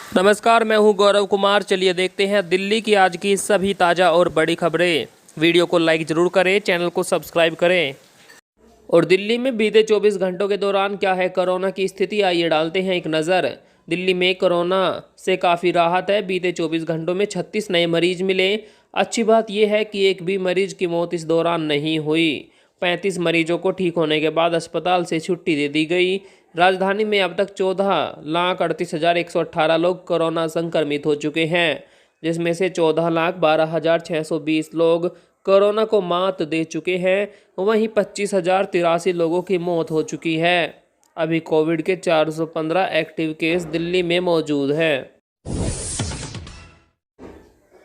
नमस्कार, मैं हूं गौरव कुमार। चलिए देखते हैं दिल्ली की आज की सभी ताज़ा और बड़ी खबरें। वीडियो को लाइक ज़रूर करें, चैनल को सब्सक्राइब करें। और दिल्ली में बीते 24 घंटों के दौरान क्या है कोरोना की स्थिति, आइए डालते हैं एक नज़र। दिल्ली में कोरोना से काफ़ी राहत है। बीते 24 घंटों में 36 नए मरीज मिले। अच्छी बात यह है कि एक भी मरीज की मौत इस दौरान नहीं हुई। 35 मरीजों को ठीक होने के बाद अस्पताल से छुट्टी दे दी गई। राजधानी में अब तक 14,38,118 लोग कोरोना संक्रमित हो चुके हैं, जिसमें से 14,12,620 लोग कोरोना को मात दे चुके हैं। वहीं 25,083 लोगों की मौत हो चुकी है। अभी कोविड के 415 एक्टिव केस दिल्ली में मौजूद हैं।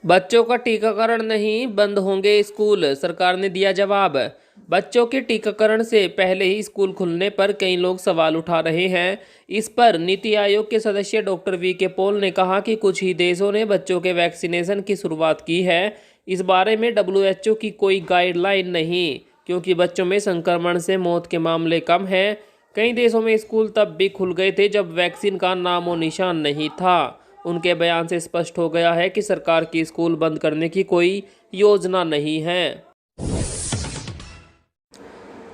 बच्चों का टीकाकरण नहीं, बंद होंगे स्कूल, सरकार ने दिया जवाब। बच्चों के टीकाकरण से पहले ही स्कूल खुलने पर कई लोग सवाल उठा रहे हैं। इस पर नीति आयोग के सदस्य डॉक्टर वी.के. पॉल ने कहा कि कुछ ही देशों ने बच्चों के वैक्सीनेशन की शुरुआत की है। इस बारे में WHO की कोई गाइडलाइन नहीं, क्योंकि बच्चों में संक्रमण से मौत के मामले कम हैं। कई देशों में स्कूल तब भी खुल गए थे जब वैक्सीन का नामो निशान नहीं था। उनके बयान से स्पष्ट हो गया है कि सरकार की स्कूल बंद करने की कोई योजना नहीं है।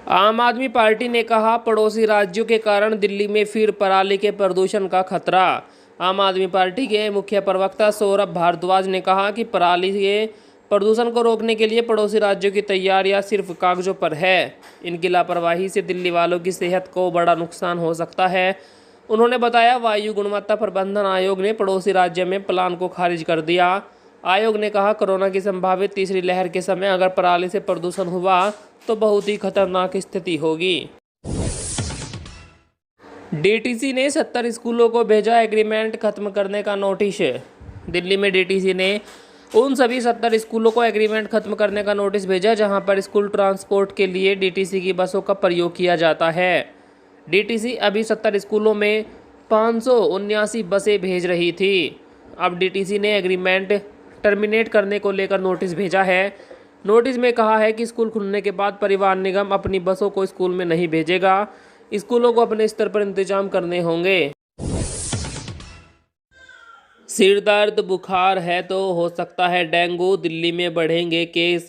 आम आदमी पार्टी ने कहा, पड़ोसी राज्यों के कारण दिल्ली में फिर पराली के प्रदूषण का खतरा। आम आदमी पार्टी के मुख्य प्रवक्ता सौरभ भारद्वाज ने कहा कि पराली के प्रदूषण को रोकने के लिए पड़ोसी राज्यों की तैयारियां सिर्फ कागजों पर है। इनकी लापरवाही से दिल्ली वालों की सेहत को बड़ा नुकसान हो सकता है। उन्होंने बताया, वायु गुणवत्ता प्रबंधन आयोग ने पड़ोसी राज्य में प्लान को खारिज कर दिया। आयोग ने कहा, कोरोना की संभावित तीसरी लहर के समय अगर पराली से प्रदूषण हुआ तो बहुत ही खतरनाक स्थिति होगी। डीटीसी ने 70 स्कूलों को भेजा एग्रीमेंट खत्म करने का नोटिस। दिल्ली में डीटीसी ने उन सभी 70 स्कूलों को एग्रीमेंट खत्म करने का नोटिस भेजा जहां पर स्कूल ट्रांसपोर्ट के लिए डीटीसी की बसों का प्रयोग किया जाता है। डीटीसी अभी 70 स्कूलों में 579 बसें भेज रही थी। अब डीटीसी ने एग्रीमेंट टर्मिनेट करने को लेकर नोटिस भेजा है। नोटिस में कहा है कि स्कूल खुलने के बाद परिवहन निगम अपनी बसों को स्कूल में नहीं भेजेगा। स्कूलों को अपने स्तर पर इंतजाम करने होंगे। सिर दर्द बुखार है तो हो सकता है डेंगू, दिल्ली में बढ़ेंगे केस।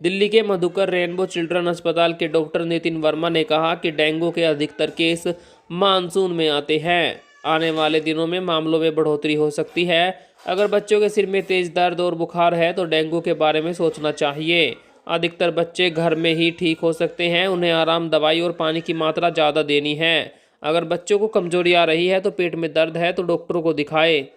दिल्ली के मधुकर रेनबो चिल्ड्रन अस्पताल के डॉक्टर नितिन वर्मा ने कहा कि डेंगू के अधिकतर केस मानसून में आते हैं। आने वाले दिनों में मामलों में बढ़ोतरी हो सकती है। अगर बच्चों के सिर में तेज दर्द और बुखार है तो डेंगू के बारे में सोचना चाहिए। अधिकतर बच्चे घर में ही ठीक हो सकते हैं। उन्हें आराम, दवाई और पानी की मात्रा ज़्यादा देनी है। अगर बच्चों को कमजोरी आ रही है तो पेट में दर्द है तो डॉक्टरों को दिखाए।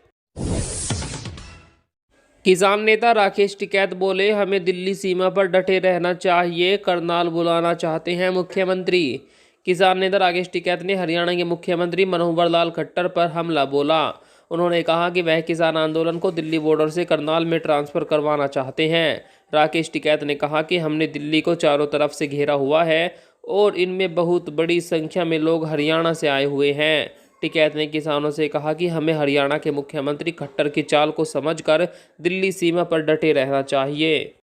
किसान नेता राकेश टिकैत बोले, हमें दिल्ली सीमा पर डटे रहना चाहिए, करनाल बुलाना चाहते हैं मुख्यमंत्री। किसान नेता राकेश टिकैत ने हरियाणा के मुख्यमंत्री मनोहर लाल खट्टर पर हमला बोला। उन्होंने कहा कि वह किसान आंदोलन को दिल्ली बॉर्डर से करनाल में ट्रांसफर करवाना चाहते हैं। राकेश टिकैत ने कहा कि हमने दिल्ली को चारों तरफ से घेरा हुआ है और इनमें बहुत बड़ी संख्या में लोग हरियाणा से आए हुए हैं। टिकैत ने किसानों से कहा कि हमें हरियाणा के मुख्यमंत्री खट्टर की चाल को समझकर दिल्ली सीमा पर डटे रहना चाहिए।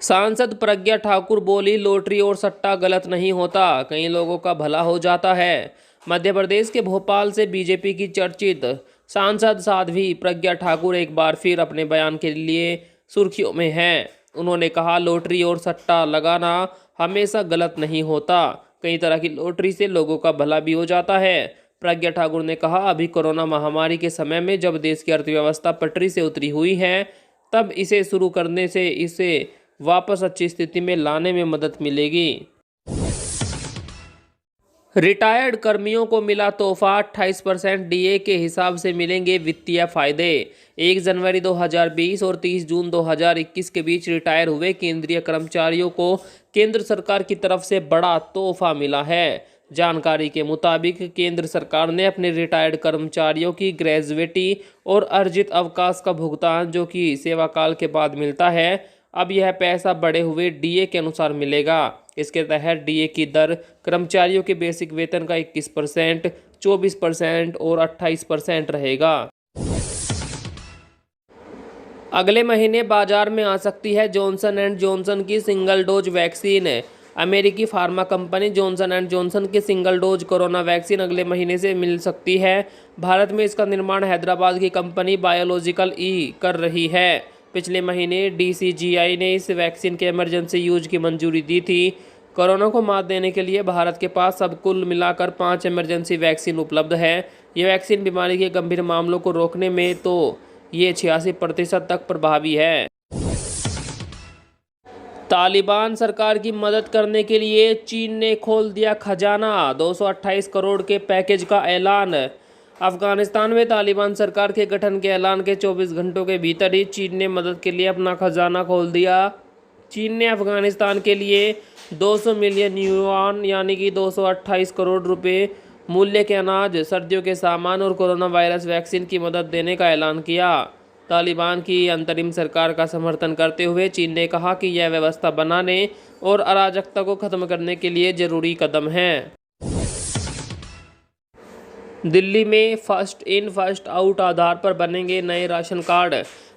सांसद प्रज्ञा ठाकुर बोली, लॉटरी और सट्टा गलत नहीं होता, कई लोगों का भला हो जाता है। मध्य प्रदेश के भोपाल से बीजेपी की चर्चित सांसद साध्वी प्रज्ञा ठाकुर एक बार फिर अपने बयान के लिए सुर्खियों में हैं। उन्होंने कहा, लॉटरी और सट्टा लगाना हमेशा गलत नहीं होता, कई तरह की लॉटरी से लोगों का भला भी हो जाता है। प्रज्ञा ठाकुर ने कहा, अभी कोरोना महामारी के समय में जब देश की अर्थव्यवस्था पटरी से उतरी हुई है, तब इसे शुरू करने से इसे वापस अच्छी स्थिति में लाने में मदद मिलेगी। रिटायर्ड कर्मियों को मिला तोहफा, 28% डीए के हिसाब से मिलेंगे वित्तीय फायदे। 1 जनवरी 2020 और 30 जून 2021 के बीच रिटायर हुए केंद्रीय कर्मचारियों को केंद्र सरकार की तरफ से बड़ा तोहफा मिला है। जानकारी के मुताबिक केंद्र सरकार ने अपने रिटायर्ड कर्मचारियों की ग्रेजुएटी और अर्जित अवकाश का भुगतान, जो कि सेवाकाल के बाद मिलता है, अब यह पैसा बढ़े हुए डीए के अनुसार मिलेगा। इसके तहत डीए की दर कर्मचारियों के बेसिक वेतन का 21%, 24% और 28% रहेगा। अगले महीने बाजार में आ सकती है जॉनसन एंड जॉनसन की सिंगल डोज वैक्सीन। अमेरिकी pharma company Johnson and Johnson की सिंगल डोज कोरोना वैक्सीन अगले महीने से मिल सकती है। भारत में इसका निर्माण हैदराबाद की कंपनी बायोलॉजिकल ई कर रही है। पिछले महीने DCGI ने इस वैक्सीन के इमरजेंसी यूज की मंजूरी दी थी। कोरोना को मात देने के लिए भारत के पास अब कुल मिलाकर 5 इमरजेंसी वैक्सीन उपलब्ध है। ये वैक्सीन बीमारी के गंभीर मामलों को रोकने में तो ये 86% तक प्रभावी है। तालिबान सरकार की मदद करने के लिए चीन ने खोल दिया खजाना, 228 करोड़ के पैकेज का ऐलान। अफगानिस्तान में तालिबान सरकार के गठन के ऐलान के 24 घंटों के भीतर ही चीन ने मदद के लिए अपना खजाना खोल दिया। चीन ने अफगानिस्तान के लिए 200 मिलियन युआन यानी कि 228 करोड़ रुपए मूल्य के अनाज, सर्दियों के सामान और कोरोना वायरस वैक्सीन की मदद देने का ऐलान किया। तालिबान की अंतरिम सरकार का समर्थन करते हुए चीन ने कहा कि यह व्यवस्था बनाने और अराजकता को खत्म करने के लिए जरूरी कदम है। दिल्ली में फर्स्ट इन फर्स्ट आउट आधार पर बनेंगे नए राशन कार्ड।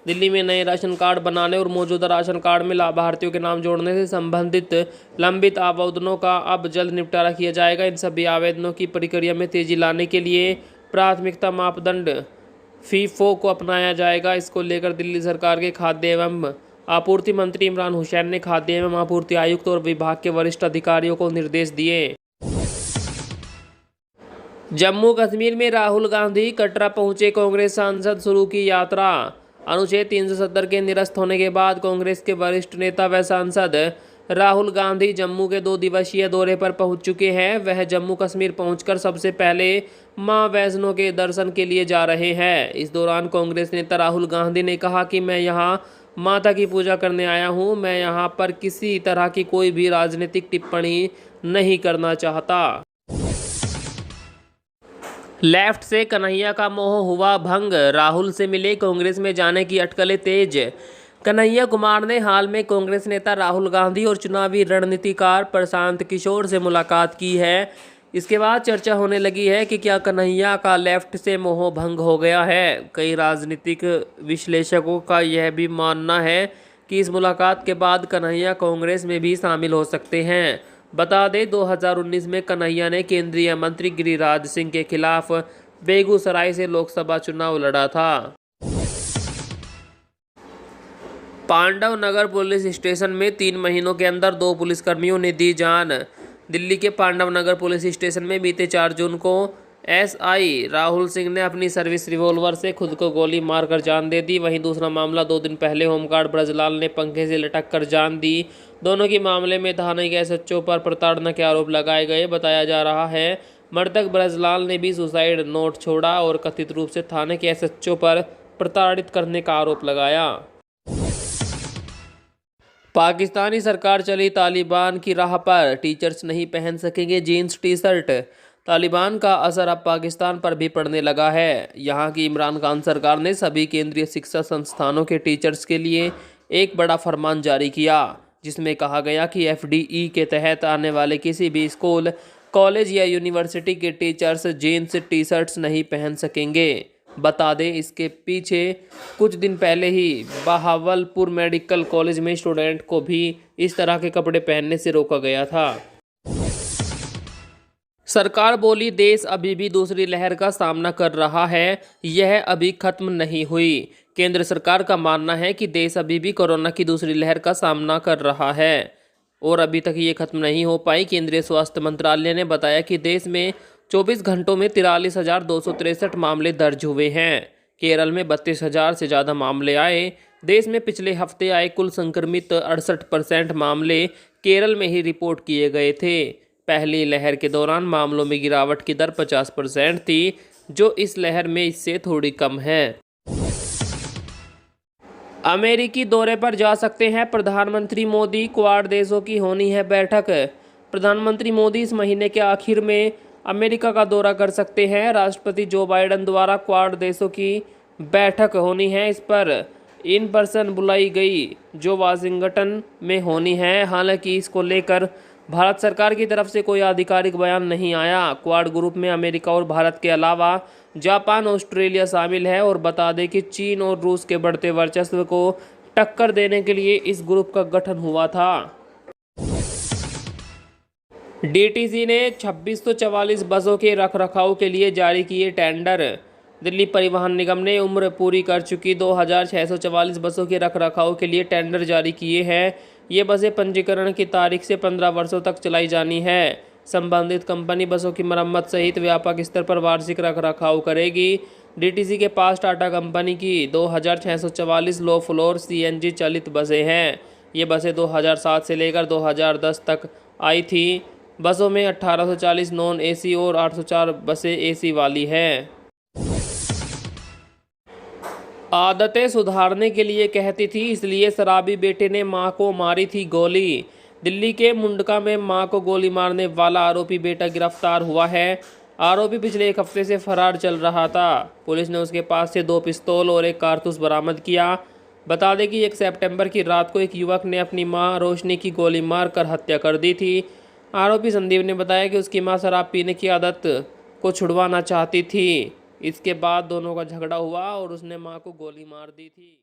दिल्ली में नए राशन कार्ड बनाने और मौजूदा राशन कार्ड में लाभार्थियों के नाम जोड़ने से संबंधित लंबित आवेदनों का अब जल्द निपटारा किया जाएगा। इन सभी आवेदनों की प्रक्रिया में तेजी लाने के लिए प्राथमिकता मापदंड FIFO को अपनाया जाएगा। इसको लेकर दिल्ली सरकार के खाद्य एवं आपूर्ति मंत्री इमरान हुसैन ने खाद्य एवं आपूर्ति आयुक्त और विभाग के वरिष्ठ अधिकारियों को निर्देश दिए। जम्मू कश्मीर में राहुल गांधी कटरा पहुंचे, कांग्रेस सांसद शुरू की यात्रा। अनुच्छेद 370 के निरस्त होने के बाद कांग्रेस के वरिष्ठ नेता व सांसद राहुल गांधी जम्मू के 2 दिवसीय दौरे पर पहुंच चुके हैं। वह जम्मू कश्मीर पहुंचकर सबसे पहले मां वैष्णो के दर्शन के लिए जा रहे हैं। इस दौरान कांग्रेस नेता राहुल गांधी ने कहा कि मैं यहां माता की पूजा करने आया हूं। मैं यहां पर किसी तरह की कोई भी राजनीतिक टिप्पणी नहीं करना चाहता। लेफ्ट से कन्हैया का मोह हुआ भंग, राहुल से मिले, कांग्रेस में जाने की अटकलें तेज। कन्हैया कुमार ने हाल में कांग्रेस नेता राहुल गांधी और चुनावी रणनीतिकार प्रशांत किशोर से मुलाकात की है। इसके बाद चर्चा होने लगी है कि क्या कन्हैया का लेफ्ट से मोह भंग हो गया है। कई राजनीतिक विश्लेषकों का यह भी मानना है कि इस मुलाकात के बाद कन्हैया कांग्रेस में भी शामिल हो सकते हैं। बता दें 2019 में कन्हैया ने केंद्रीय मंत्री गिरिराज सिंह के खिलाफ बेगूसराय से लोकसभा चुनाव लड़ा था। पांडव नगर पुलिस स्टेशन में 3 महीनों के अंदर 2 पुलिसकर्मियों ने दी जान। दिल्ली के पांडव नगर पुलिस स्टेशन में बीते 4 जून को SI राहुल सिंह ने अपनी सर्विस रिवॉल्वर से खुद को गोली मारकर जान दे दी। वहीं दूसरा मामला 2 दिन पहले होमगार्ड ब्रजलाल ने पंखे से लटक कर जान दी। दोनों के मामले में थाने के SHO पर प्रताड़ना के आरोप लगाए गए। बताया जा रहा है मृतक ब्रजलाल ने भी सुसाइड नोट छोड़ा और कथित रूप से थाने के SHO पर प्रताड़ित करने का आरोप लगाया। पाकिस्तानी सरकार चली तालिबान की राह पर, टीचर्स नहीं पहन सकेंगे जीन्स टी शर्ट। तालिबान का असर अब पाकिस्तान पर भी पड़ने लगा है। यहाँ की इमरान खान सरकार ने सभी केंद्रीय शिक्षा संस्थानों के टीचर्स के लिए एक बड़ा फरमान जारी किया, जिसमें कहा गया कि FDE के तहत आने वाले किसी भी स्कूल, कॉलेज या यूनिवर्सिटी के टीचर्स जीन्स टी शर्ट्स नहीं पहन सकेंगे। बता दें इसके पीछे कुछ दिन पहले ही बहावलपुर मेडिकल कॉलेज में स्टूडेंट को भी इस तरह के कपड़े पहनने से रोका गया था। सरकार बोली देश अभी भी दूसरी लहर का सामना कर रहा है, यह अभी खत्म नहीं हुई। केंद्र सरकार का मानना है कि देश अभी भी कोरोना की दूसरी लहर का सामना कर रहा है और अभी तक ये खत्म नहीं हो पाई। केंद्रीय स्वास्थ्य मंत्रालय ने बताया कि देश में 24 घंटों में 43,263 मामले दर्ज हुए हैं। केरल में 32,000 से ज़्यादा मामले आए। देश में पिछले हफ्ते आए कुल संक्रमित 68% मामले केरल में ही रिपोर्ट किए गए थे। पहली लहर के दौरान मामलों में गिरावट की दर 50% थी, जो इस लहर में इससे थोड़ी कम है। अमेरिकी दौरे पर जा सकते हैं प्रधानमंत्री मोदी, क्वाड देशों की होनी है बैठक। प्रधानमंत्री मोदी इस महीने के आखिर में अमेरिका का दौरा कर सकते हैं। राष्ट्रपति जो बाइडेन द्वारा क्वाड देशों की बैठक होनी है, इस पर इन पर्सन बुलाई गई, जो वाशिंगटन में होनी है। हालांकि इसको लेकर भारत सरकार की तरफ से कोई आधिकारिक बयान नहीं आया। क्वाड ग्रुप में अमेरिका और भारत के अलावा जापान, ऑस्ट्रेलिया शामिल है और बता दें कि चीन और रूस के बढ़ते वर्चस्व को टक्कर देने के लिए इस ग्रुप का गठन हुआ था। डीटीसी ने 2644 बसों के रखरखाव के लिए जारी किए टेंडर। दिल्ली परिवहन निगम ने उम्र पूरी कर चुकी 2644 बसों के रखरखाव के लिए टेंडर जारी किए हैं। ये बसें पंजीकरण की तारीख से 15 वर्षों तक चलाई जानी है। संबंधित कंपनी बसों की मरम्मत सहित व्यापक स्तर पर वार्षिक रखरखाव करेगी। डीटीसी के पास टाटा कंपनी की 2644 लो फ्लोर सीएनजी चालित बसें हैं। ये बसें 2007 से लेकर 2010 तक आई थी। बसों में 1840 नॉन एसी और 804 बसें एसी वाली हैं। आदतें सुधारने के लिए कहती थी, इसलिए शराबी बेटे ने मां को मारी थी गोली। दिल्ली के मुंडका में मां को गोली मारने वाला आरोपी बेटा गिरफ्तार हुआ है। आरोपी पिछले 1 हफ्ते से फरार चल रहा था। पुलिस ने उसके पास से 2 पिस्तौल और 1 कारतूस बरामद किया। बता दें कि 1 सितंबर की रात को एक युवक ने अपनी मां रोशनी की गोली मारकर हत्या कर दी थी। आरोपी संदीप ने बताया कि उसकी मां शराब पीने की आदत को छुड़वाना चाहती थी। इसके बाद दोनों का झगड़ा हुआ और उसने मां को गोली मार दी थी।